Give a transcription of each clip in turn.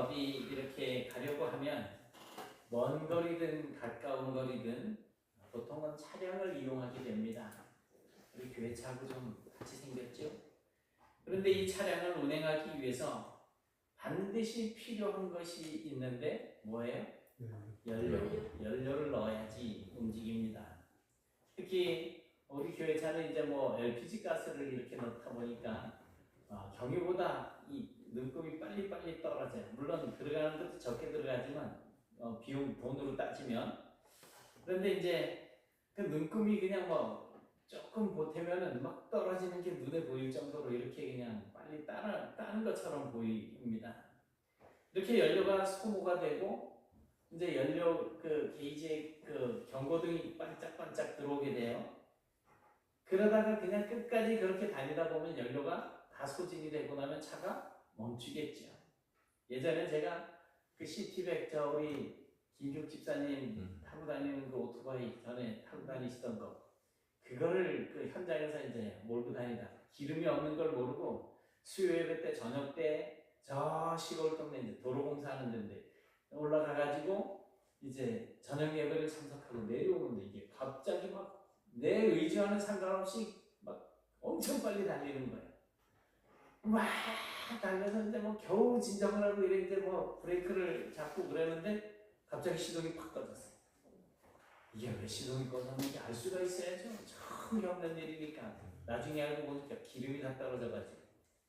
어디 이렇게 가려고 하면 먼 거리든 가까운 거리든 보통은 차량을 이용하게 됩니다. 우리 교회 차하고 좀 같이 생겼죠? 그런데 이 차량을 운행하기 위해서 반드시 필요한 것이 있는데 뭐예요? 연료를 넣어야지 움직입니다. 특히 우리 교회 차는 이제 뭐 LPG 가스를 이렇게 넣다 보니까 경유보다 이 눈금이 빨리 떨어져요. 물론 들어가는 것도 적게 들어가지만 비용 돈으로 따지면. 그런데 이제 그 눈금이 그냥 뭐 조금 보태면은 막 떨어지는 게 눈에 보일 정도로 이렇게 그냥 빨리 따는 것처럼 보입니다. 이렇게 연료가 소모가 되고 이제 연료 그 게이지에 그 경고등이 반짝반짝 들어오게 돼요. 그러다가 그냥 끝까지 그렇게 다니다 보면 연료가 다 소진이 되고 나면 차가 멈추겠죠. 예전에 제가 그 시티백 우리 김juk 집사님 타고 다니는 그 오토바이 전에 타고 다니시던 거 그거를 그 현장에서 이제 몰고 다니다 기름이 없는 걸 모르고 수요 예배 때 저녁 때 저 시골 동네 이제 도로공사하는 데인데 올라가가지고 이제 저녁 예배를 참석하고 내려오는데 이게 갑자기 막 내 의지와는 상관없이 막 엄청 빨리 달리는 거예요. 막 달려서 이제 뭐 겨우 진정을 하고 이랬는데 뭐 브레이크를 잡고 그러는데 갑자기 시동이 팍 꺼졌어요. 이게 왜 시동이 꺼졌는지 알 수가 있어야죠. 처음이 없는 일이니까. 나중에 알고 보니까 기름이 다 떨어져가지고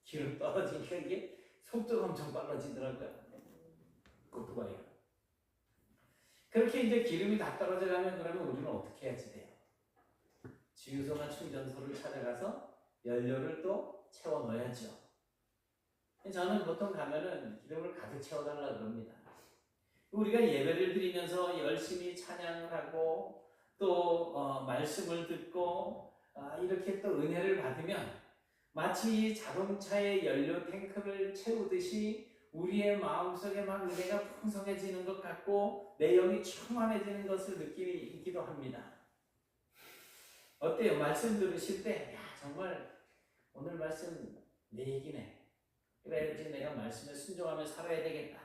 기름 떨어지니까 이게 속도가 엄청 빨라지더라고요. 오토바이가. 그렇게 이제 기름이 다 떨어져가면 그러면 우리는 어떻게 해야지 돼요? 주유소나 충전소를 찾아가서 연료를 또 채워 넣어야죠. 저는 보통 가면은 기름을 가득 채워달라 그럽니다. 우리가 예배를 드리면서 열심히 찬양을 하고 또 말씀을 듣고 이렇게 또 은혜를 받으면 마치 자동차의 연료 탱크를 채우듯이 우리의 마음속에 막 은혜가 풍성해지는 것 같고 내 영이 충만해지는 것을 느끼기도 합니다. 어때요? 말씀 들으실 때 정말 오늘 말씀 내 얘기네. 그래야지 내가 말씀에 순종하며 살아야 되겠다.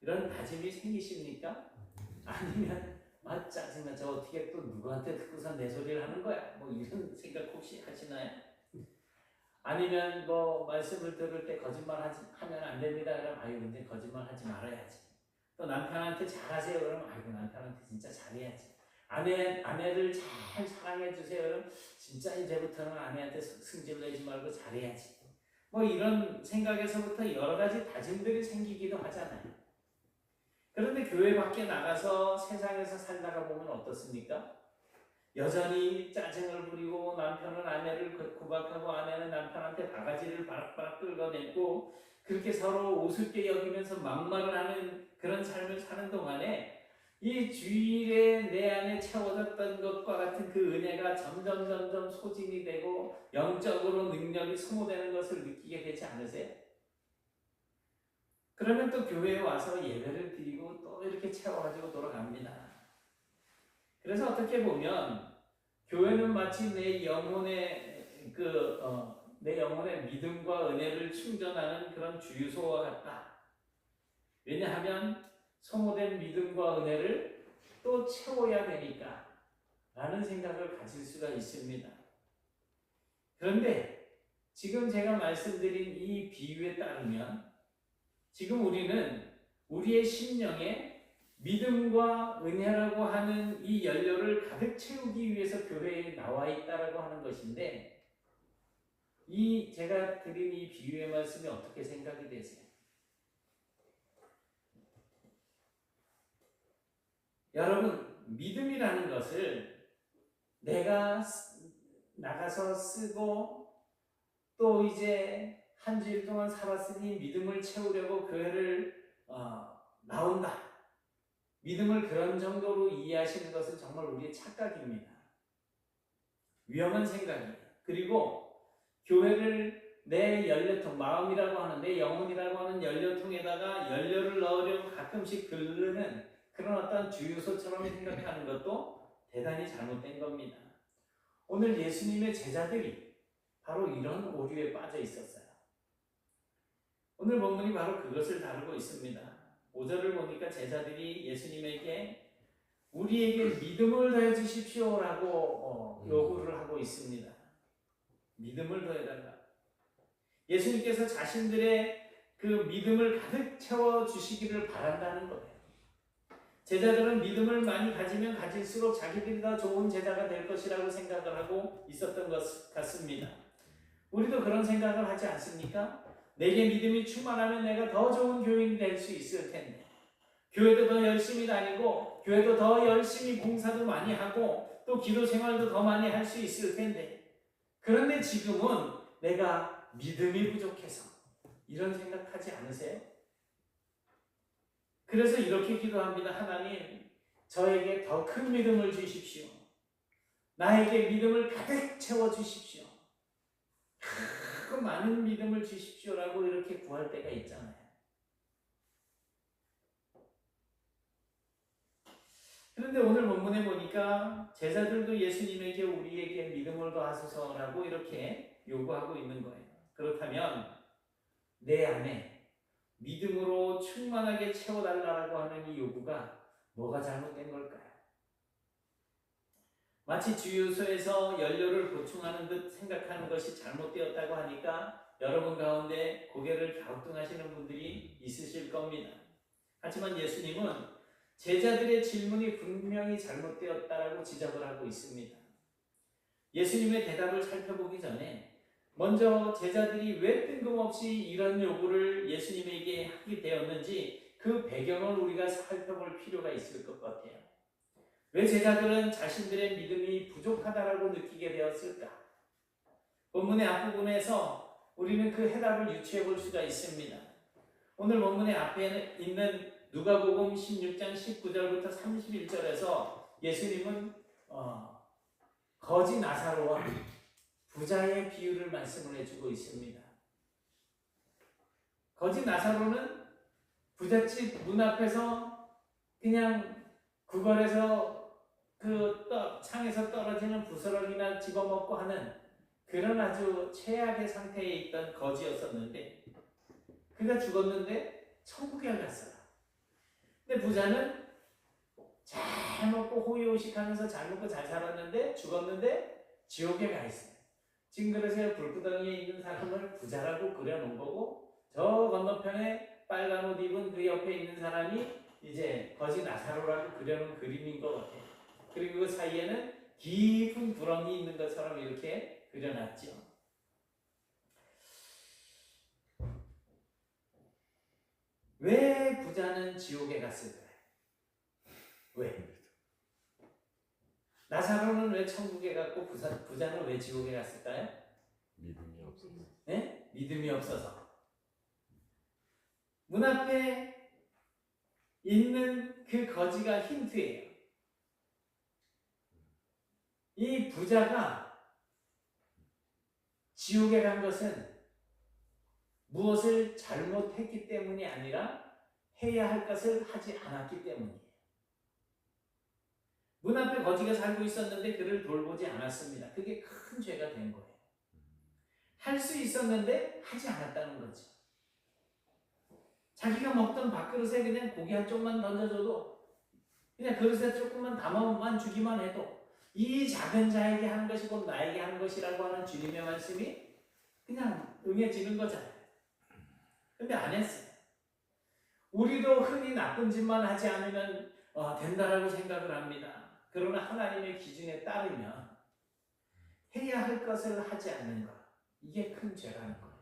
이런 다짐이 생기십니까? 아니면 짜증나 저 어떻게 또 누구한테 듣고서 내 소리를 하는 거야? 뭐 이런 생각 혹시 하시나요? 아니면 뭐 말씀을 들을 때 거짓말 하면 안 됩니다. 그러면 근데 거짓말 하지 말아야지. 또 남편한테 잘하세요. 그러면 남편한테 진짜 잘해야지. 아내를 잘 사랑해 주세요. 그럼 진짜 이제부터는 아내한테 승질 내지 말고 잘해야지. 뭐 이런 생각에서부터 여러 가지 다짐들이 생기기도 하잖아요. 그런데 교회 밖에 나가서 세상에서 살다가 보면 어떻습니까? 여전히 짜증을 부리고 남편은 아내를 구박하고 아내는 남편한테 바가지를 바락바락 끌어내고 그렇게 서로 우습게 여기면서 막말을 하는 그런 삶을 사는 동안에 이 주일에 내 안에 채워졌던 것과 같은 그 은혜가 점점 소진이 되고 영적으로 능력이 소모되는 것을 느끼게 되지 않으세요? 그러면 또 교회에 와서 예배를 드리고 또 이렇게 채워가지고 돌아갑니다. 그래서 어떻게 보면 교회는 마치 내 영혼의 내 영혼의 믿음과 은혜를 충전하는 그런 주유소와 같다. 왜냐하면 소모된 믿음과 은혜를 또 채워야 되니까 라는 생각을 가질 수가 있습니다. 그런데 지금 제가 말씀드린 이 비유에 따르면 지금 우리는 우리의 심령에 믿음과 은혜라고 하는 이 연료를 가득 채우기 위해서 교회에 나와 있다라고 하는 것인데 이 제가 드린 이 비유의 말씀이 어떻게 생각이 되세요? 여러분, 믿음이라는 것을 내가 나가서 쓰고 또 이제 한 주일 동안 살았으니 믿음을 채우려고 교회를 나온다. 믿음을 그런 정도로 이해하시는 것은 정말 우리의 착각입니다. 위험한 생각이에요. 그리고 교회를 내 연료통, 마음이라고 하는 내 영혼이라고 하는 연료통에다가 연료를 넣으려고 가끔씩 긁는 그런 어떤 주유소처럼 생각하는 것도 대단히 잘못된 겁니다. 오늘 예수님의 제자들이 바로 이런 오류에 빠져 있었어요. 오늘 본문이 바로 그것을 다루고 있습니다. 5절을 보니까 제자들이 예수님에게 우리에게 믿음을 더해 주십시오라고 요구를 하고 있습니다. 믿음을 더해달라. 예수님께서 자신들의 그 믿음을 가득 채워 주시기를 바란다는 거예요. 제자들은 믿음을 많이 가지면 가질수록 자기들이 더 좋은 제자가 될 것이라고 생각을 하고 있었던 것 같습니다. 우리도 그런 생각을 하지 않습니까? 내게 믿음이 충만하면 내가 더 좋은 교인이 될 수 있을 텐데, 교회도 더 열심히 다니고 교회도 더 열심히 봉사도 많이 하고 또 기도 생활도 더 많이 할 수 있을 텐데, 그런데 지금은 내가 믿음이 부족해서, 이런 생각하지 않으세요? 그래서 이렇게 기도합니다. 하나님, 저에게 더 큰 믿음을 주십시오. 나에게 믿음을 가득 채워 주십시오. 크고 많은 믿음을 주십시오라고 이렇게 구할 때가 있잖아요. 그런데 오늘 본문에 보니까 제자들도 예수님에게 우리에게 믿음을 더하소서라고 이렇게 요구하고 있는 거예요. 그렇다면 내 안에 믿음으로 충만하게 채워달라고 하는 이 요구가 뭐가 잘못된 걸까요? 마치 주유소에서 연료를 보충하는 듯 생각하는 것이 잘못되었다고 하니까 여러분 가운데 고개를 갸우뚱하시는 분들이 있으실 겁니다. 하지만 예수님은 제자들의 질문이 분명히 잘못되었다라고 지적을 하고 있습니다. 예수님의 대답을 살펴보기 전에 먼저 제자들이 왜 뜬금없이 이런 요구를 예수님에게 하게 되었는지 그 배경을 우리가 살펴볼 필요가 있을 것 같아요. 왜 제자들은 자신들의 믿음이 부족하다라고 느끼게 되었을까? 본문의 앞부분에서 우리는 그 해답을 유추해 볼 수가 있습니다. 오늘 본문의 앞에 있는 누가복음 16장 19절부터 31절에서 예수님은 거지 나사로와 부자의 비유를 말씀을 해주고 있습니다. 거지 나사로는 부잣집 문 앞에서 그냥 구걸해서 그 창에서 떨어지는 부스러기나 집어먹고 하는 그런 아주 최악의 상태에 있던 거지였었는데, 그가 죽었는데 천국에 갔어요. 근데 부자는 잘 먹고 호의호식하면서 잘 먹고 잘 살았는데 죽었는데 지옥에 가 있어요. 지금 그래서 불구덩이에 있는 사람을 부자라고 그려놓은 거고, 저 건너편에 빨간 옷 입은 그 옆에 있는 사람이 이제 거지 나사로라고 그려놓은 그림인 것 같아요. 그리고 그 사이에는 깊은 구렁이 있는 것처럼 이렇게 그려놨죠. 왜 부자는 지옥에 갔을까요? 왜? 나사로는 왜 천국에 갔고 부자는 왜 지옥에 갔을까요? 믿음이 없어서. 네? 믿음이 없어서. 문 앞에 있는 그 거지가 힌트예요. 이 부자가 지옥에 간 것은 무엇을 잘못했기 때문이 아니라 해야 할 것을 하지 않았기 때문이에요. 문 앞에 거지가 살고 있었는데 그를 돌보지 않았습니다. 그게 큰 죄가 된 거예요. 할 수 있었는데 하지 않았다는 거죠. 자기가 먹던 밥그릇에 그냥 고기 한 쪽만 던져줘도, 그냥 그릇에 조금만 담아만 주기만 해도 이 작은 자에게 하는 것이 곧 나에게 하는 것이라고 하는 주님의 말씀이 그냥 응해지는 거잖아요. 근데 안 했어요. 우리도 흔히 나쁜 짓만 하지 않으면 된다라고 생각을 합니다. 그러나 하나님의 기준에 따르면 해야 할 것을 하지 않는 것, 이게 큰 죄라는 거예요.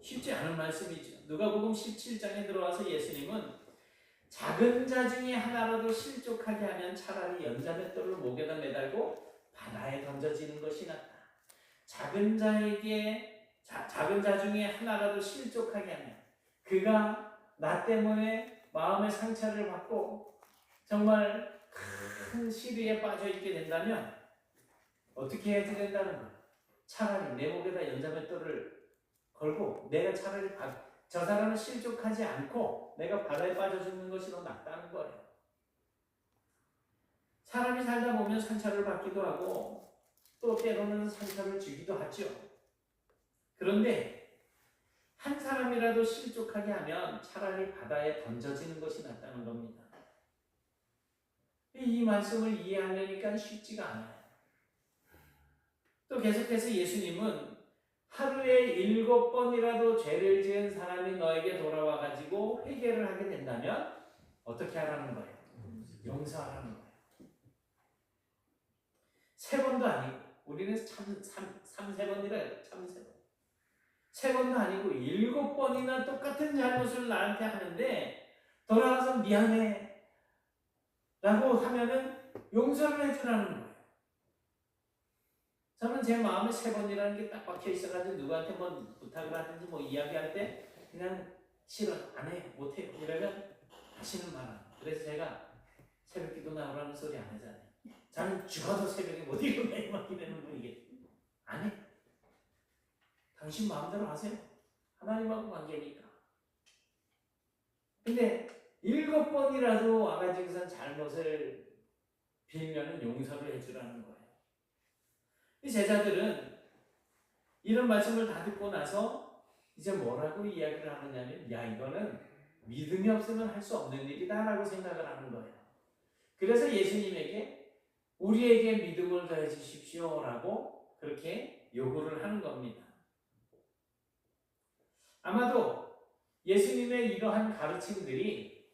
쉽지 않은 말씀이죠. 누가복음 17장에 들어와서 예수님은 작은 자 중에 하나라도 실족하게 하면 차라리 연자맷돌을 목에다 매달고 바다에 던져지는 것이 낫다. 작은 자 중에 하나라도 실족하게 하면, 그가 나 때문에 마음의 상처를 받고 정말 큰 시리에 빠져 있게 된다면 어떻게 해야 된다는 거예요? 차라리 내 목에다 연자맷돌을 걸고 내가 차라리 저 사람은 실족하지 않고 내가 바다에 빠져 죽는 것이 더 낫다는 거예요. 사람이 살다 보면 상처를 받기도 하고 또 때로는 상처를 주기도 하죠. 그런데 한 사람이라도 실족하게 하면 차라리 바다에 던져지는 것이 낫다는 겁니다. 이 말씀을 이해하려니까 쉽지가 않아요. 또 계속해서 예수님은 하루에 7번이라도 죄를 지은 사람이 너에게 돌아와 가지고 회개를 하게 된다면 어떻게 하라는 거예요? 용서하라는 거예요. 3번도 아니고, 우리는 참 3세번이래요. 참 3번. 3번도 아니고 7번이나 똑같은 잘못을 나한테 하는데 돌아와서 미안해 라고 하면은 용서를 해주라는 거예요. 저는 제 마음에 3번이라는 게 딱 박혀 있어가지고 누구한테 뭐 부탁을 하든지 뭐 이야기할 때 그냥 싫어, 안 해, 못 해요 이러면 다시는 말 안 해요. 그래서 제가 새벽 기도 나오라는 소리 안 하잖아요. 저는 죽어도 새벽에 못 일어나요 막 이러는 분이겠죠. 안 해. 당신 마음대로 하세요. 하나님하고 관계니까. 근데 7번이라도 와가지고선 잘못을 빌면은 용서를 해주라는 거예요. 이 제자들은 이런 말씀을 다 듣고 나서 이제 뭐라고 이야기를 하느냐면, 야, 이거는 믿음이 없으면 할 수 없는 일이다 라고 생각을 하는 거예요. 그래서 예수님에게 우리에게 믿음을 더해 주십시오 라고 그렇게 요구를 하는 겁니다. 아마도 예수님의 이러한 가르침들이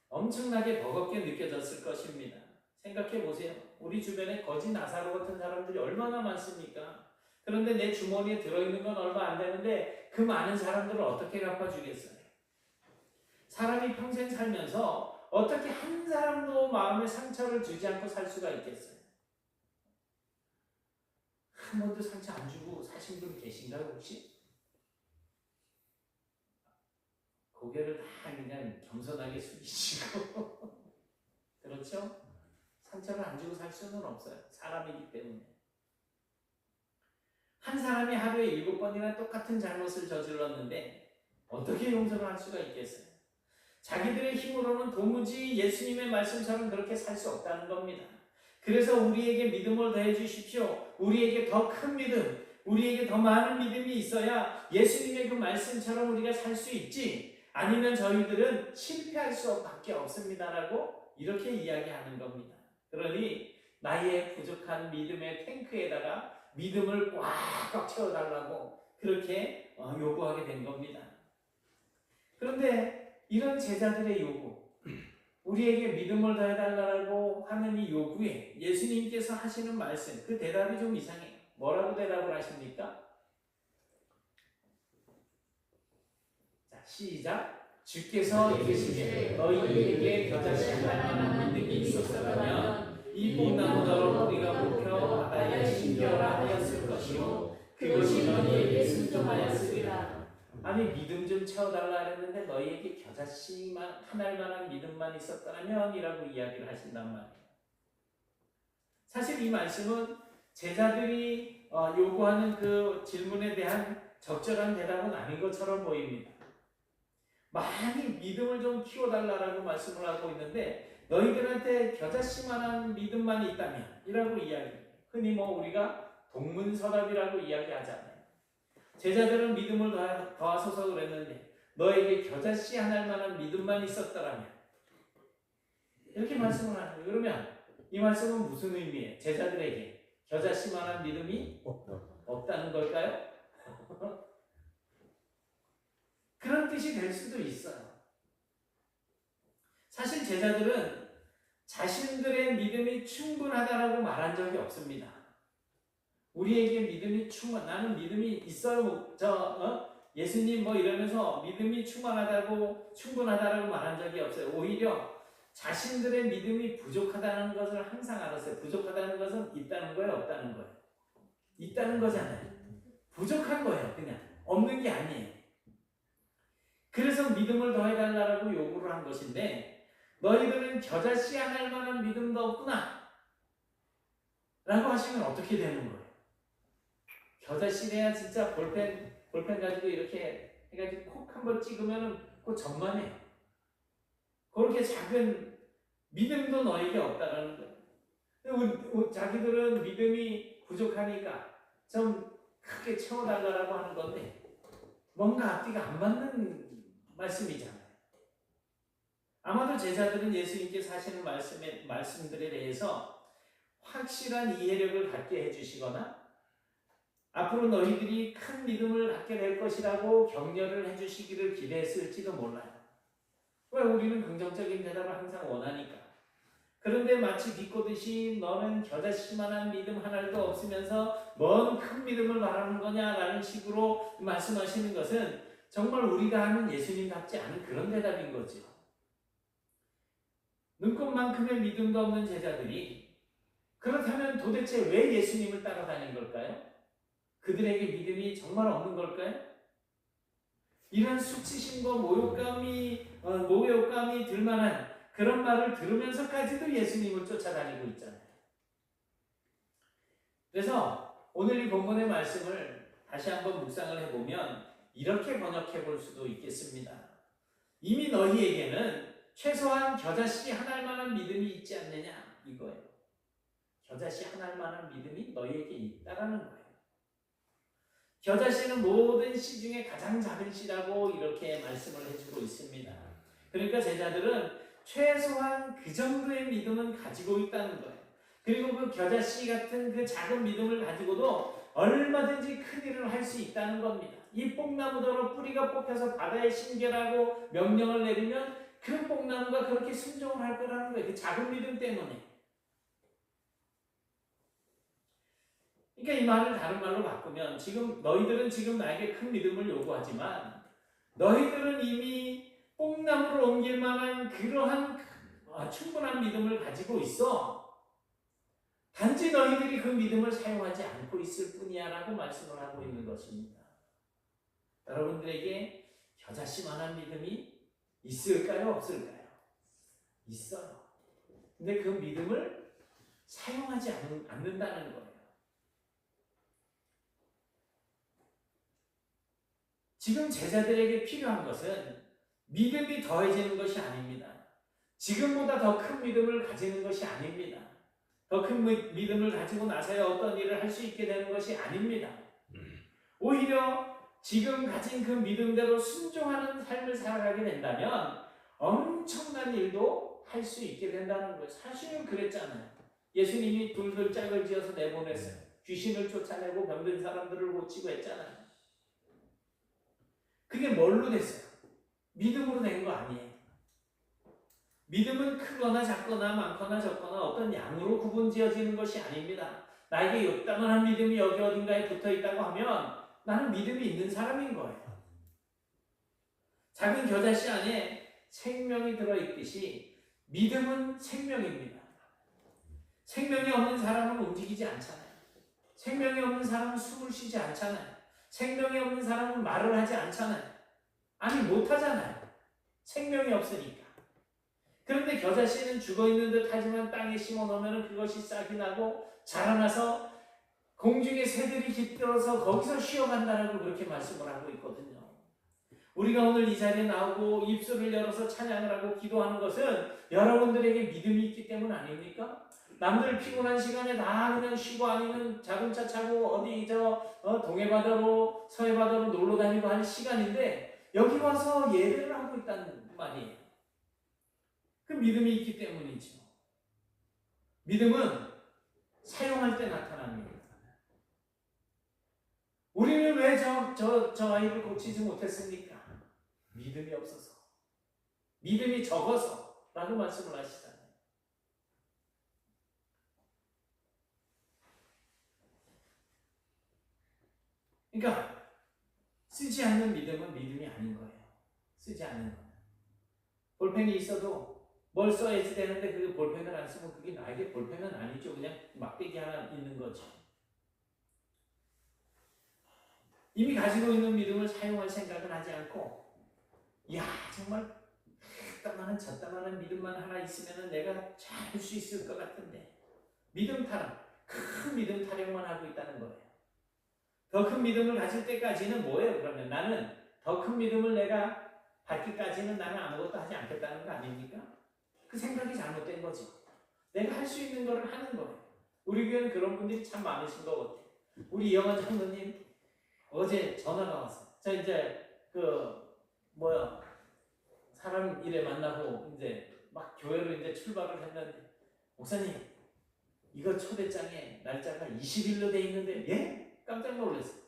엄청나게 버겁게 느껴졌을 것입니다. 생각해 보세요. 우리 주변에 거지 나사로 같은 사람들이 얼마나 많습니까? 그런데 내 주머니에 들어있는 건 얼마 안 되는데 그 많은 사람들을 어떻게 갚아주겠어요? 사람이 평생 살면서 어떻게 한 사람도 마음에 상처를 주지 않고 살 수가 있겠어요? 한 번도 상처 안 주고 사신 분 계신가요 혹시? 고개를 다 그냥 겸손하게 숙이시고 그렇죠? 상처를 안 주고 살 수는 없어요. 사람이기 때문에. 한 사람이 하루에 7번이나 똑같은 잘못을 저질렀는데 어떻게 용서를 할 수가 있겠어요? 자기들의 힘으로는 도무지 예수님의 말씀처럼 그렇게 살 수 없다는 겁니다. 그래서 우리에게 믿음을 더해 주십시오. 우리에게 더 큰 믿음, 우리에게 더 많은 믿음이 있어야 예수님의 그 말씀처럼 우리가 살 수 있지, 아니면 저희들은 실패할 수밖에 없습니다라고 이렇게 이야기하는 겁니다. 그러니 나의 부족한 믿음의 탱크에다가 믿음을 꽉꽉 채워달라고 그렇게 요구하게 된 겁니다. 그런데 이런 제자들의 요구, 우리에게 믿음을 더해달라고 하는 이 요구에 예수님께서 하시는 말씀, 그 대답이 좀 이상해요. 뭐라고 대답을 하십니까? 자, 시작. 주께서 이르시되 너희에게 겨자씨 만한 믿음이 있었다면 이 뽕나무더러 우리가 뽑혀 바다에 심겨라 하였을 것이요 그것이 너희에게 순종하였으리라. 아니 믿음 좀 채워달라 했는데 너희에게 겨자씨만 한 알만한 믿음만 있었다면 이라고 이야기를 하신단 말이에요. 사실 이 말씀은 제자들이 요구하는 그 질문에 대한 적절한 대답은 아닌 것처럼 보입니다. 많이 믿음을 좀 키워달라고 말씀을 하고 있는데 너희들한테 겨자씨만한 믿음만 있다면 이라고 이야기해요. 흔히 뭐 우리가 동문서답이라고 이야기하잖아요. 제자들은 믿음을 더하소서 그랬는데 너에게 겨자씨 하나일 만한 믿음만 있었더라면 이렇게 말씀을 하는 거예요. 그러면 이 말씀은 무슨 의미예요? 제자들에게 겨자씨만한 믿음이 없다는 걸까요? 그런 뜻이 될 수도 있어요. 사실 제자들은 자신들의 믿음이 충분하다라고 말한 적이 없습니다. 우리에게 믿음이 나는 믿음이 있어요. 예수님 뭐 이러면서 믿음이 충분하다고 말한 적이 없어요. 오히려 자신들의 믿음이 부족하다는 것을 항상 알았어요. 부족하다는 것은 있다는 거예요, 없다는 거예요? 있다는 거잖아요. 부족한 거예요, 그냥. 없는 게 아니에요. 그래서 믿음을 더해달라고 요구를 한 것인데 너희들은 겨자씨 하나일 만한 믿음도 없구나 라고 하시면 어떻게 되는 거예요? 겨자씨래야 진짜 볼펜 가지고 이렇게 해가지고 콕 한번 찍으면은 그 전만해요. 그렇게 작은 믿음도 너에게 없다라는 거예요. 자기들은 믿음이 부족하니까 좀 크게 채워달라고 하는 건데 뭔가 앞뒤가 안 맞는 말씀이잖아요. 아마도 제자들은 예수님께서 하시는 말씀들에 대해서 확실한 이해력을 갖게 해주시거나 앞으로 너희들이 큰 믿음을 갖게 될 것이라고 격려를 해주시기를 기대했을지도 몰라요. 왜 우리는 긍정적인 대답을 항상 원하니까. 그런데 마치 비꼬듯이 너는 겨자씨만한 믿음 하나도 없으면서 뭔 큰 믿음을 말하는 거냐라는 식으로 말씀하시는 것은 정말 우리가 아는 예수님답지 않은 그런 대답인 거죠. 눈꽃만큼의 믿음도 없는 제자들이 그렇다면 도대체 왜 예수님을 따라다닌 걸까요? 그들에게 믿음이 정말 없는 걸까요? 이런 수치심과 모욕감이 들만한 그런 말을 들으면서까지도 예수님을 쫓아다니고 있잖아요. 그래서 오늘 이 본문의 말씀을 다시 한번 묵상을 해보면 이렇게 번역해 볼 수도 있겠습니다. 이미 너희에게는 최소한 겨자씨 하나만한 믿음이 있지 않느냐 이거예요. 겨자씨 하나만한 믿음이 너희에게 있다라는 거예요. 겨자씨는 모든 씨 중에 가장 작은 씨라고 이렇게 말씀을 해주고 있습니다. 그러니까 제자들은 최소한 그 정도의 믿음은 가지고 있다는 거예요. 그리고 그 겨자씨 같은 그 작은 믿음을 가지고도 얼마든지 큰 일을 할 수 있다는 겁니다. 이 뽕나무더러 뿌리가 뽑혀서 바다에 심겨라고 명령을 내리면 그 뽕나무가 그렇게 순종을 할 거라는 거예요. 그 작은 믿음 때문에. 그러니까 이 말을 다른 말로 바꾸면 너희들은 지금 나에게 큰 믿음을 요구하지만 너희들은 이미 뽕나무를 옮길 만한 그러한 충분한 믿음을 가지고 있어. 단지 너희들이 그 믿음을 사용하지 않고 있을 뿐이야 라고 말씀을 하고 있는 것입니다. 여러분들에게 겨자씨만한 믿음이 있을까요? 없을까요? 있어요. 근데 그 믿음을 사용하지 않는다는 거예요. 지금 제자들에게 필요한 것은 믿음이 더해지는 것이 아닙니다. 지금보다 더 큰 믿음을 가지는 것이 아닙니다. 더 큰 믿음을 가지고 나서야 어떤 일을 할 수 있게 되는 것이 아닙니다. 오히려 지금 가진 그 믿음대로 순종하는 삶을 살아가게 된다면 엄청난 일도 할 수 있게 된다는 거예요. 사실은 그랬잖아요. 예수님이 둘둘 짝을 지어서 내보냈어요. 귀신을 쫓아내고 병든 사람들을 고치고 했잖아요. 그게 뭘로 됐어요? 믿음으로 된 거 아니에요. 믿음은 크거나 작거나 많거나 적거나 어떤 양으로 구분지어지는 것이 아닙니다. 나에게 요따만한 믿음이 여기 어딘가에 붙어 있다고 하면 나는 믿음이 있는 사람인 거예요. 작은 겨자씨 안에 생명이 들어있듯이 믿음은 생명입니다. 생명이 없는 사람은 움직이지 않잖아요. 생명이 없는 사람은 숨을 쉬지 않잖아요. 생명이 없는 사람은 말을 하지 않잖아요. 아니 못하잖아요. 생명이 없으니까. 그런데 겨자씨는 죽어있는 듯 하지만 땅에 심어놓으면 그것이 싹이 나고 자라나서 공중의 새들이 깃들어서 거기서 쉬어간다라고 그렇게 말씀을 하고 있거든요. 우리가 오늘 이 자리에 나오고 입술을 열어서 찬양을 하고 기도하는 것은 여러분들에게 믿음이 있기 때문 아닙니까? 남들 피곤한 시간에 다 그냥 쉬고 아니면 자동차 타고 어디 동해바다로 서해바다로 놀러 다니고 하는 시간인데 여기 와서 예배를 하고 있다는 말이에요. 그 믿음이 있기 때문이죠. 믿음은 사용할 때 나타납니다. 우리는 왜 저 아이를 고치지 못했습니까? 믿음이 없어서. 믿음이 적어서 라고 말씀을 하시잖아요. 그러니까 쓰지 않는 믿음은 믿음이 아닌 거예요. 쓰지 않는 거예요. 볼펜이 있어도 뭘 써야지 되는데 그 볼펜을 안 쓰면 그게 나에게 볼펜은 아니죠. 그냥 막대기 하나 있는 거죠. 이미 가지고 있는 믿음을 사용할 생각은 하지 않고 정말 따만한 저따만한 믿음만 하나 있으면 내가 잘 할 수 있을 것 같은데 믿음 타령, 큰 믿음 타령만 하고 있다는 거예요. 더 큰 믿음을 가질 때까지는 뭐예요? 그러면 나는 더 큰 믿음을 내가 받기까지는 나는 아무것도 하지 않겠다는 거 아닙니까? 그 생각이 잘못된 거죠. 내가 할 수 있는 거를 하는 거예요. 우리 교회는 그런 분들이 참 많으신 것 같아요. 우리 이영환 장로님 어제 전화가 왔어요. 저 이제 사람 일에 만나고 이제 막 교회로 이제 출발을 했는데 목사님 이거 초대장에 날짜가 20일로 돼 있는데 예? 깜짝 놀랐어요.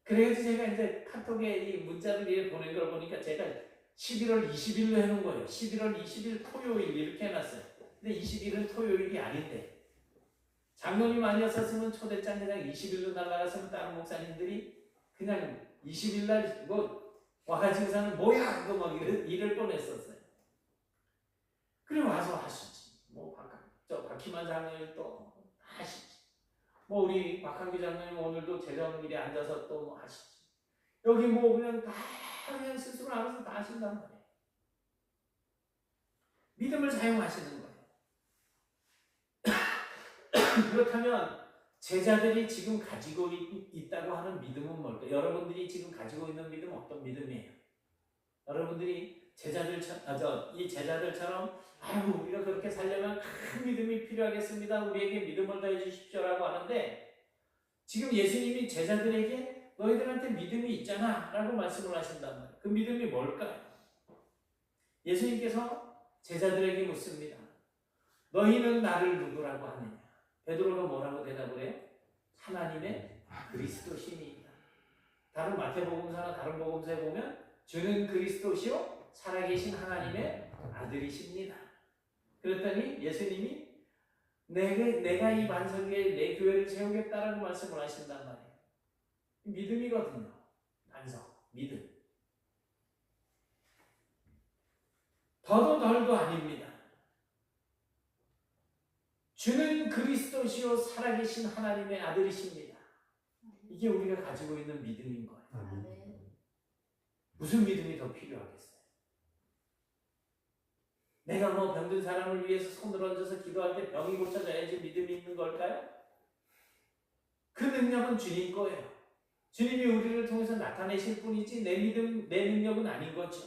그래가지고 제가 이제 카톡에 이 문자를 이렇게 보낸 걸 보니까 제가 11월 20일로 해놓은 거예요. 11월 20일 토요일 이렇게 해놨어요. 근데 20일은 토요일이 아닌데 장로님 아니었었으면 초대장 그냥 20일로 날아갔으면 다른 목사님들이 그냥 20일 날 와가지고서는 뭐야 그거 막 이럴 뻔했었어요. 그리고 와서 하시지. 박희만 장로님 또 하시지. 우리 박한규 장로님 오늘도 재정일에 앉아서 또 하시지. 여기 그냥 다 그냥 스스로 알아서 다 하신단 말이에요. 믿음을 사용하시는 거예요. 그렇다면 제자들이 지금 가지고 있다고 하는 믿음은 뭘까요? 여러분들이 지금 가지고 있는 믿음은 어떤 믿음이에요? 여러분들이 이 제자들처럼 우리가 그렇게 살려면 큰 믿음이 필요하겠습니다. 우리에게 믿음을 더해 주십시오라고 하는데 지금 예수님이 제자들에게 너희들한테 믿음이 있잖아 라고 말씀을 하신단 말이에요. 그 믿음이 뭘까요? 예수님께서 제자들에게 묻습니다. 너희는 나를 누구라고 하느냐? 베드로가 뭐라고 대답을 해요? 하나님의 그리스도시니이다. 다른 마태복음서나 다른 복음서에 보면 주는 그리스도시요 살아계신 하나님의 아들이십니다. 그랬더니 예수님이 내가 이 반석 위에 내 교회를 세우겠다라고 말씀을 하신단 말이에요. 믿음이거든요. 반석, 믿음. 더도 덜도 아닙니다. 주는 그리스도시요 살아계신 하나님의 아들이십니다. 이게 우리가 가지고 있는 믿음인 거예요. 무슨 믿음이 더 필요하겠어요? 내가 병든 사람을 위해서 손을 얹어서 기도할 때 병이 고쳐져야지 믿음이 있는 걸까요? 그 능력은 주님 거예요. 주님이 우리를 통해서 나타내실 뿐이지 내 믿음, 내 능력은 아닌 거죠.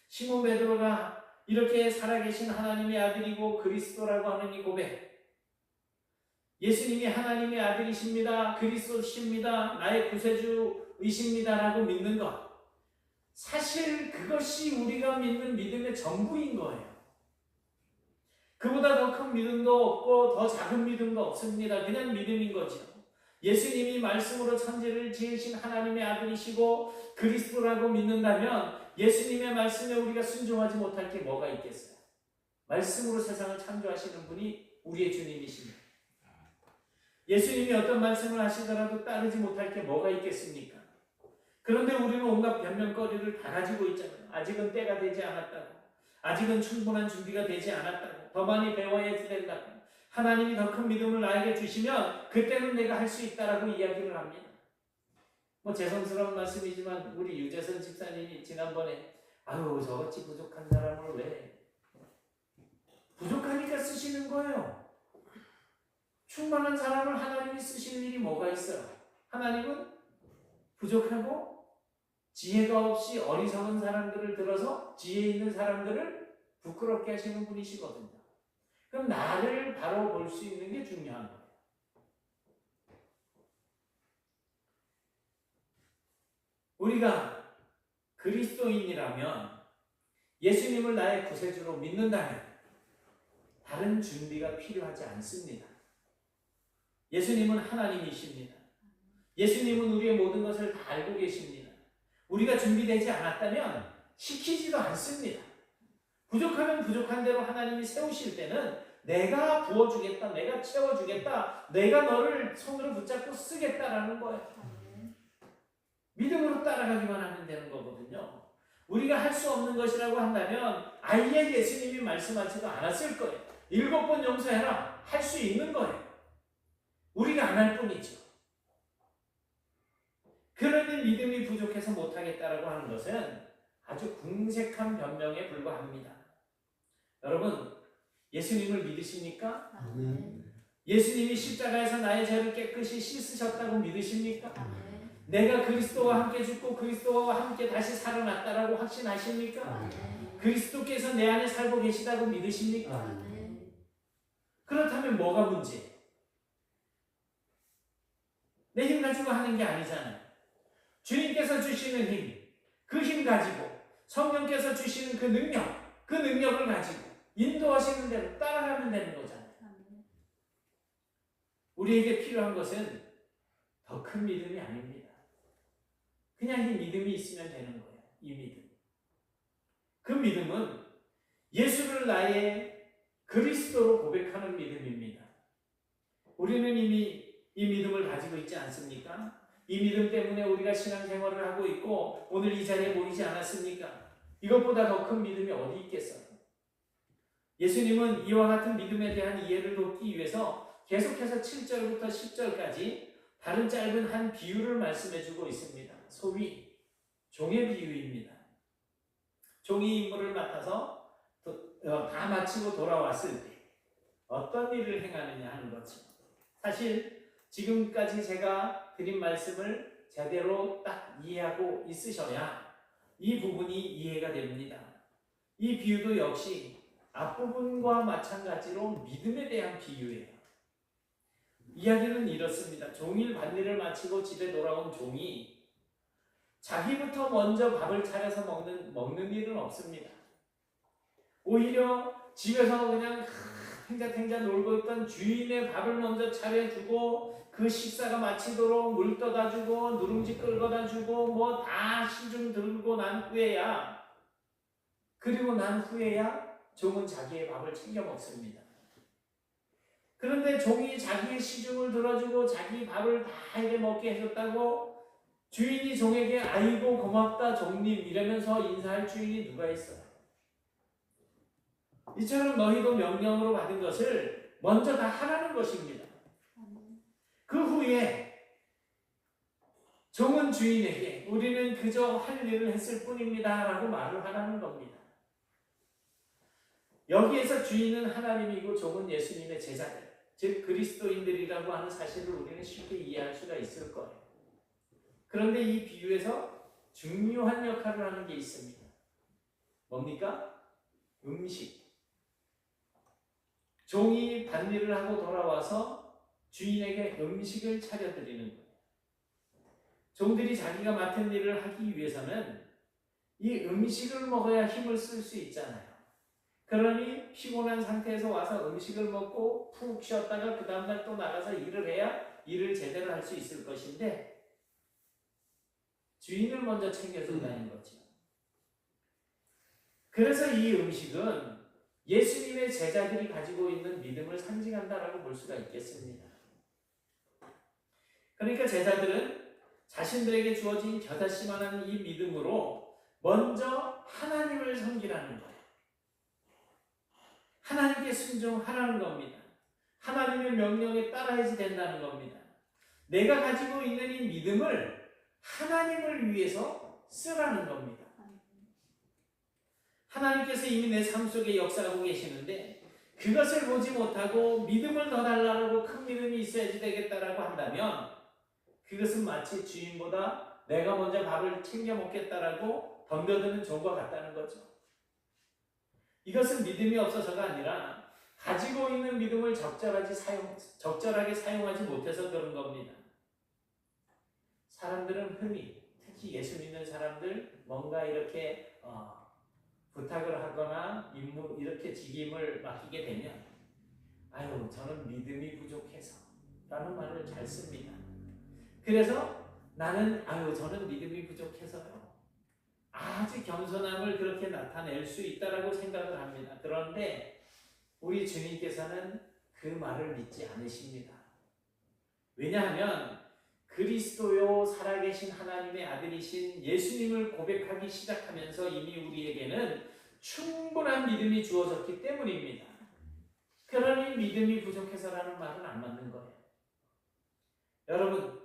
시몬 베드로가 이렇게 살아계신 하나님의 아들이고 그리스도라고 하는 이 고백, 예수님이 하나님의 아들이십니다. 그리스도십니다. 나의 구세주이십니다라고 믿는 것. 사실 그것이 우리가 믿는 믿음의 전부인 거예요. 그보다 더 큰 믿음도 없고 더 작은 믿음도 없습니다. 그냥 믿음인 거죠. 예수님이 말씀으로 천지를 지으신 하나님의 아들이시고 그리스도라고 믿는다면 예수님의 말씀에 우리가 순종하지 못할 게 뭐가 있겠어요? 말씀으로 세상을 창조하시는 분이 우리의 주님이십니다. 예수님이 어떤 말씀을 하시더라도 따르지 못할 게 뭐가 있겠습니까? 그런데 우리는 온갖 변명거리를 다 가지고 있잖아요. 아직은 때가 되지 않았다고. 아직은 충분한 준비가 되지 않았다고. 더 많이 배워야지 된다고. 하나님이 더 큰 믿음을 나에게 주시면 그때는 내가 할 수 있다라고 이야기를 합니다. 죄송스러운 말씀이지만 우리 유재선 집사님이 지난번에 저같이 부족한 사람을 왜 부족하니까 쓰시는 거예요. 충만한 사람을 하나님이 쓰실 일이 뭐가 있어요? 하나님은 부족하고 지혜가 없이 어리석은 사람들을 들어서 지혜 있는 사람들을 부끄럽게 하시는 분이시거든요. 그럼 나를 바로 볼 수 있는 게 중요한 거예요. 우리가 그리스도인이라면 예수님을 나의 구세주로 믿는다면 다른 준비가 필요하지 않습니다. 예수님은 하나님이십니다. 예수님은 우리의 모든 것을 다 알고 계십니다. 우리가 준비되지 않았다면 시키지도 않습니다. 부족하면 부족한 대로 하나님이 세우실 때는 내가 부어주겠다, 내가 채워주겠다, 내가 너를 손으로 붙잡고 쓰겠다라는 거예요. 믿음으로 따라가기만 하면 되는 거거든요. 우리가 할 수 없는 것이라고 한다면 아예 예수님이 말씀하지도 않았을 거예요. 7번 용서해라. 할 수 있는 거예요. 우리가 안 할 뿐이죠. 그러니 믿음이 부족해서 못하겠다라고 하는 것은 아주 궁색한 변명에 불과합니다. 여러분, 예수님을 믿으십니까? 예수님이 십자가에서 나의 죄를 깨끗이 씻으셨다고 믿으십니까? 내가 그리스도와 함께 죽고 그리스도와 함께 다시 살아났다라고 확신하십니까? 그리스도께서 내 안에 살고 계시다고 믿으십니까? 그렇다면 뭐가 문제예요? 내 힘 가지고 하는 게 아니잖아요. 주님께서 주시는 힘, 그 힘 가지고 성령께서 주시는 그 능력을 가지고 인도하시는 대로 따라가면 되는 거잖아요. 우리에게 필요한 것은 더 큰 믿음이 아닙니다. 그냥 이 믿음이 있으면 되는 거예요. 이 믿음. 그 믿음은 예수를 나의 그리스도로 고백하는 믿음입니다. 우리는 이미 이 믿음을 가지고 있지 않습니까? 이 믿음 때문에 우리가 신앙생활을 하고 있고 오늘 이 자리에 모이지 않았습니까? 이것보다 더 큰 믿음이 어디 있겠어요? 예수님은 이와 같은 믿음에 대한 이해를 돕기 위해서 계속해서 7절부터 10절까지 다른 짧은 한 비유를 말씀해주고 있습니다. 소위 종의 비유입니다. 종이 임무를 맡아서 다 마치고 돌아왔을 때 어떤 일을 행하느냐 하는 거죠. 사실 지금까지 제가 드린 말씀을 제대로 딱 이해하고 있으셔야 이 부분이 이해가 됩니다. 이 비유도 역시 앞부분과 마찬가지로 믿음에 대한 비유예요. 이야기는 이렇습니다. 종일 밭일을 마치고 집에 돌아온 종이 자기부터 먼저 밥을 차려서 먹는 일은 없습니다. 오히려 집에서 그냥 탱자탱자 놀고 있던 주인의 밥을 먼저 차려주고 그 식사가 마치도록 물 떠다주고 누룽지 끓여다주고 뭐 다 시중 들고 난 후에야 종은 자기의 밥을 챙겨 먹습니다. 그런데 종이 자기의 시중을 들어주고 자기 밥을 다 이렇게 먹게 해줬다고 주인이 종에게 아이고 고맙다 종님 이러면서 인사할 주인이 누가 있어요? 이처럼 너희도 명령으로 받은 것을 먼저 다 하라는 것입니다. 그 후에 종은 주인에게 우리는 그저 할 일을 했을 뿐입니다 라고 말을 하라는 겁니다. 여기에서 주인은 하나님이고 종은 예수님의 제자들, 즉 그리스도인들이라고 하는 사실을 우리는 쉽게 이해할 수가 있을 거예요. 그런데 이 비유에서 중요한 역할을 하는 게 있습니다. 뭡니까? 음식. 종이 밭일을 하고 돌아와서 주인에게 음식을 차려드리는 거예요. 종들이 자기가 맡은 일을 하기 위해서는 이 음식을 먹어야 힘을 쓸 수 있잖아요. 그러니 피곤한 상태에서 와서 음식을 먹고 푹 쉬었다가 그 다음날 또 나가서 일을 해야 일을 제대로 할 수 있을 것인데 주인을 먼저 챙겨준다는 거죠. 그래서 이 음식은 예수님의 제자들이 가지고 있는 믿음을 상징한다라고 볼 수가 있겠습니다. 그러니까 제자들은 자신들에게 주어진 겨자씨만한 이 믿음으로 먼저 하나님을 섬기라는 거예요. 하나님께 순종하라는 겁니다. 하나님의 명령에 따라야지 된다는 겁니다. 내가 가지고 있는 이 믿음을 하나님을 위해서 쓰라는 겁니다. 하나님께서 이미 내 삶 속에 역사하고 계시는데 그것을 보지 못하고 믿음을 더 달라고 큰 믿음이 있어야지 되겠다라고 한다면 그것은 마치 주인보다 내가 먼저 밥을 챙겨 먹겠다라고 덤벼드는 종과 같다는 거죠. 이것은 믿음이 없어서가 아니라 가지고 있는 믿음을 적절하게 사용하지 못해서 그런 겁니다. 사람들은 흔히 특히 예수 믿는 사람들 뭔가 이렇게 부탁을 하거나 이렇게 직임을 맡기게 되면 아유 저는 믿음이 부족해서 라는 말을 잘 씁니다. 그래서 저는 믿음이 부족해서요. 아주 겸손함을 그렇게 나타낼 수 있다라고 생각을 합니다. 그런데 우리 주님께서는 그 말을 믿지 않으십니다. 왜냐하면 그리스도요 살아계신 하나님의 아들이신 예수님을 고백하기 시작하면서 이미 우리에게는 충분한 믿음이 주어졌기 때문입니다. 그러니 믿음이 부족해서라는 말은 안 맞는 거예요. 여러분,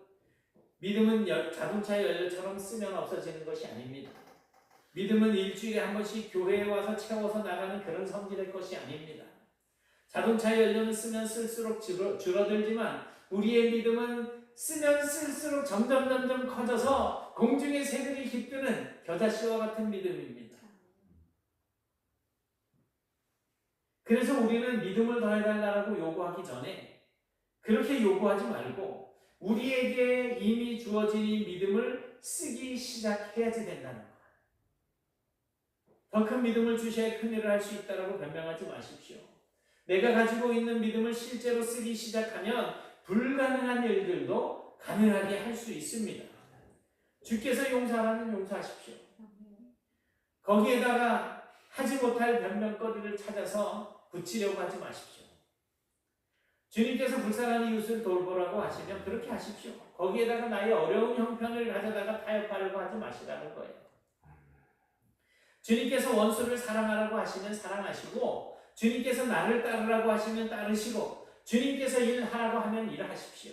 믿음은 자동차의 연료처럼 쓰면 없어지는 것이 아닙니다. 믿음은 일주일에 한 번씩 교회에 와서 채워서 나가는 그런 성질의 것이 아닙니다. 자동차의 연료는 쓰면 쓸수록 줄어들지만 우리의 믿음은 쓰면 쓸수록 점점 커져서 공중의 새들이 깃드는 겨자씨와 같은 믿음입니다. 그래서 우리는 믿음을 더해달라고 요구하기 전에 그렇게 요구하지 말고 우리에게 이미 주어진 이 믿음을 쓰기 시작해야지 된다는 거예요. 더 큰 믿음을 주셔야 큰 일을 할 수 있다라고 변명하지 마십시오. 내가 가지고 있는 믿음을 실제로 쓰기 시작하면 불가능한 일들도 가능하게 할 수 있습니다. 주께서 용서하라면 용서하십시오. 거기에다가 하지 못할 변명거리를 찾아서 붙이려고 하지 마십시오. 주님께서 불쌍한 이웃을 돌보라고 하시면 그렇게 하십시오. 거기에다가 나의 어려운 형편을 가져다가 타협하려고 하지 마시라는 거예요. 주님께서 원수를 사랑하라고 하시면 사랑하시고, 주님께서 나를 따르라고 하시면 따르시고, 주님께서 일하라고 하면 일하십시오.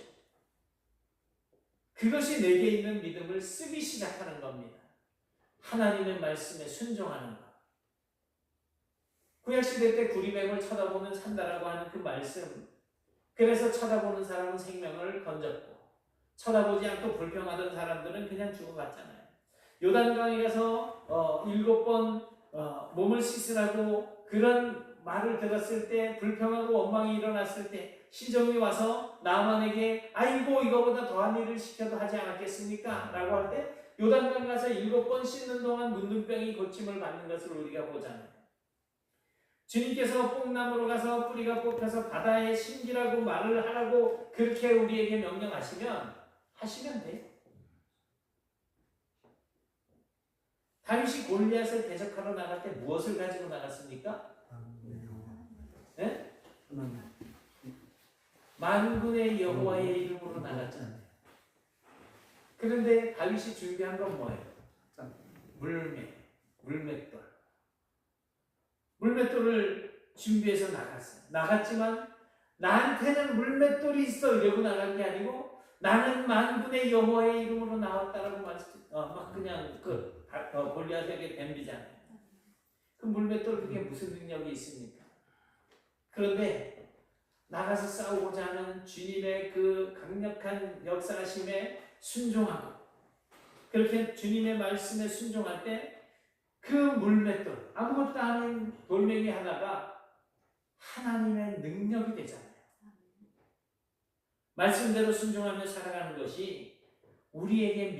그것이 내게 있는 믿음을 쓰기 시작하는 겁니다. 하나님의 말씀에 순종하는 것. 구약시대 때 구리뱀을 쳐다보면 산다라고 하는 그 말씀, 그래서 쳐다보는 사람은 생명을 건졌고 쳐다보지 않고 불평하던 사람들은 그냥 죽어갔잖아요. 요단강에 가서 7번 몸을 씻으라고 그런 말을 들었을 때, 불평하고 원망이 일어났을 때 시종이 와서 나만에게 아이고 이거보다 더한 일을 시켜도 하지 않았겠습니까? 라고 할 때 요단강 가서 7번 씻는 동안 문둥병이 고침을 받는 것을 우리가 보잖아요. 주님께서 뽕나무로 가서 뿌리가 뽑혀서 바다에 심기라고 말을 하라고 그렇게 우리에게 명령하시면 하시면 돼요. 다윗이 골리앗을 대적하러 나갈 때 무엇을 가지고 나갔습니까? 네? 만군의 여호와의 이름으로 나갔잖아요. 그런데 다윗이 준비한 건 뭐예요? 물맷돌. 물맷돌을 준비해서 나갔어요. 나갔지만 나한테는 물맷돌이 있어 이러고 나간 게 아니고 나는 만군의 여호와의 이름으로 나왔다라고 막 그냥 골리앗에게 덤비잖아요. 그 물맷돌 그게 무슨 능력이 있습니까? 그런데 나가서 싸우고자 하는 주님의 그 강력한 역사하심에 순종하고 그렇게 주님의 말씀에 순종할 때 그 물맷돌, 아무것도 아닌 돌멩이 하나가 하나님의 능력이 되잖아요. 말씀대로 순종하며 살아가는 것이 우리에게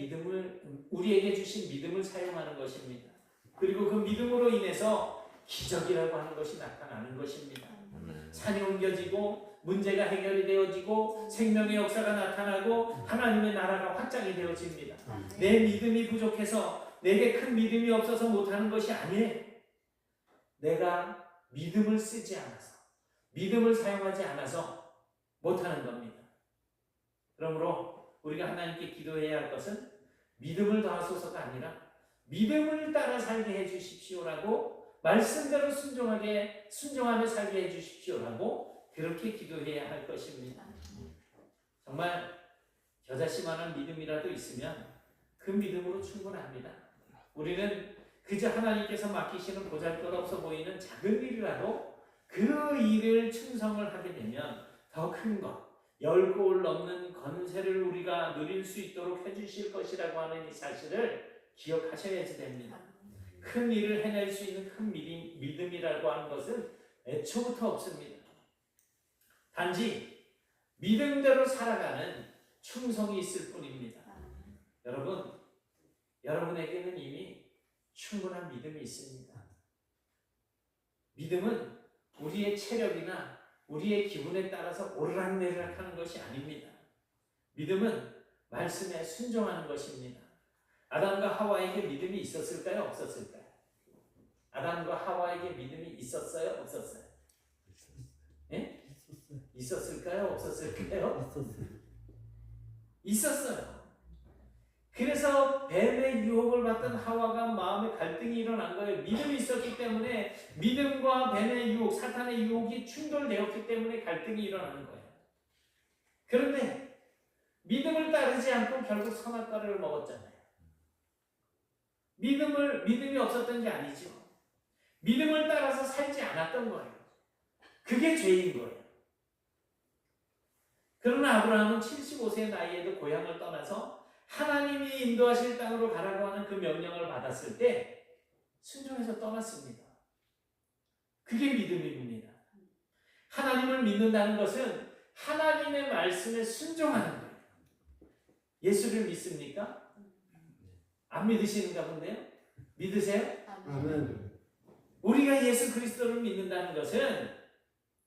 주신 믿음을 사용하는 것입니다. 그리고 그 믿음으로 인해서 기적이라고 하는 것이 나타나는 것입니다. 산이 옮겨지고 문제가 해결이 되어지고 생명의 역사가 나타나고 하나님의 나라가 확장이 되어집니다. 내 믿음이 부족해서 내게 큰 믿음이 없어서 못하는 것이 아니에요. 내가 믿음을 쓰지 않아서, 믿음을 사용하지 않아서 못하는 겁니다. 그러므로 우리가 하나님께 기도해야 할 것은 믿음을 더하소서가 아니라 믿음을 따라 살게 해주십시오라고, 말씀대로 순종하며 살게 해주십시오라고 그렇게 기도해야 할 것입니다. 정말 겨자씨만한 믿음이라도 있으면 그 믿음으로 충분합니다. 우리는 그저 하나님께서 맡기시는 보잘것없어 보이는 작은 일이라도 그 일을 충성을 하게 되면 더 큰 것, 10골 넘는 건세를 우리가 누릴 수 있도록 해주실 것이라고 하는 이 사실을 기억하셔야지 됩니다. 큰 일을 해낼 수 있는 큰 믿음이라고 하는 것은 애초부터 없습니다. 단지 믿음대로 살아가는 충성이 있을 뿐입니다. 여러분에게는 이미 충분한 믿음이 있습니다. 믿음은 우리의 체력이나 우리의 기분에 따라서 오르락내리락 하는 것이 아닙니다. 믿음은 말씀에 순종하는 것입니다. 아담과 하와에게 믿음이 있었을까요? 없었을까요? 아담과 하와에게 믿음이 있었어요? 없었어요? 예? 있었을까요? 없었을까요? 있었어요. 그래서 뱀의 유혹을 받던 하와가 마음에 갈등이 일어난 거예요. 믿음이 있었기 때문에, 믿음과 뱀의 유혹, 사탄의 유혹이 충돌되었기 때문에 갈등이 일어나는 거예요. 그런데 믿음을 따르지 않고 결국 선악과를 먹었잖아요. 믿음이 없었던 게 아니죠. 믿음을 따라서 살지 않았던 거예요. 그게 죄인 거예요. 그러나 아브라함은 75세 나이에도 고향을 떠나서 하나님이 인도하실 땅으로 가라고 하는 그 명령을 받았을 때 순종해서 떠났습니다. 그게 믿음입니다. 하나님을 믿는다는 것은 하나님의 말씀에 순종하는 거예요. 예수를 믿습니까? 안 믿으시는가 본데요? 믿으세요? 아멘. 우리가 예수 그리스도를 믿는다는 것은,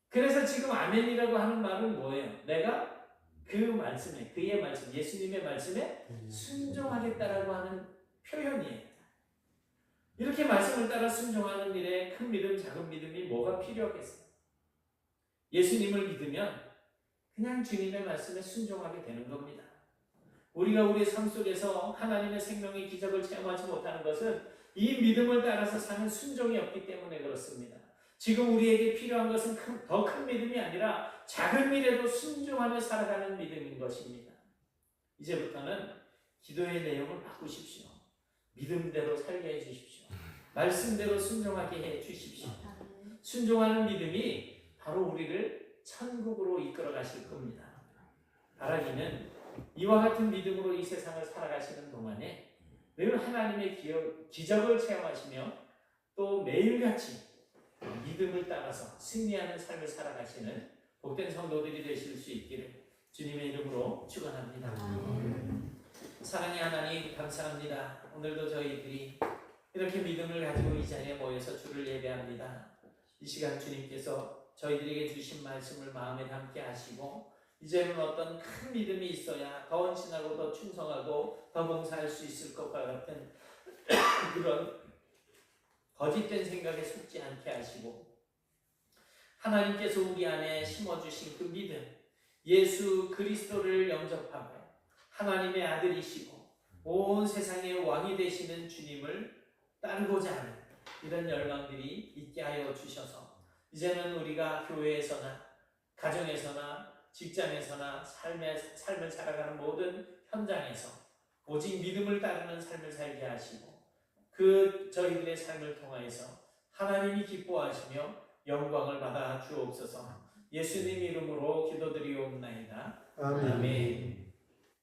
그래서 지금 아멘이라고 하는 말은 뭐예요? 내가 그 말씀에, 그의 말씀, 예수님의 말씀에 순종하겠다라고 하는 표현이에요. 이렇게 말씀을 따라 순종하는 일에 큰 믿음, 작은 믿음이 뭐가 필요하겠어요? 예수님을 믿으면 그냥 주님의 말씀에 순종하게 되는 겁니다. 우리가 우리 삶 속에서 하나님의 생명의 기적을 체험하지 못하는 것은 이 믿음을 따라서 사는 순종이 없기 때문에 그렇습니다. 지금 우리에게 필요한 것은 더 큰 믿음이 아니라 작은 일에도 순종하며 살아가는 믿음인 것입니다. 이제부터는 기도의 내용을 바꾸십시오. 믿음대로 살게 해주십시오. 말씀대로 순종하게 해주십시오. 순종하는 믿음이 바로 우리를 천국으로 이끌어 가실 겁니다. 바라기는 이와 같은 믿음으로 이 세상을 살아가시는 동안에 늘 하나님의 기적을 체험하시며 또 매일같이 믿음을 따라서 승리하는 삶을 살아가시는 복된 성도들이 되실 수 있기를 주님의 이름으로 축원합니다. 사랑의 하나님, 감사합니다. 오늘도 저희들이 이렇게 믿음을 가지고 이 자리에 모여서 주를 예배합니다. 이 시간 주님께서 저희들에게 주신 말씀을 마음에 담게 하시고, 이제는 어떤 큰 믿음이 있어야 더 헌신하고 더 충성하고 더 봉사할 수 있을 것과 같은 그런 거짓된 생각에 속지 않게 하시고, 하나님께서 우리 안에 심어주신 그 믿음, 예수 그리스도를 영접하고 하나님의 아들이시고 온 세상의 왕이 되시는 주님을 따르고자 하는 이런 열망들이 있게 하여 주셔서, 이제는 우리가 교회에서나 가정에서나 직장에서나 삶을 살아가는 모든 현장에서 오직 믿음을 따르는 삶을 살게 하시고, 그 저희들의 삶을 통하여서 하나님이 기뻐하시며 영광을 받아 주옵소서. 예수님 이름으로 기도드리옵나이다. 아멘.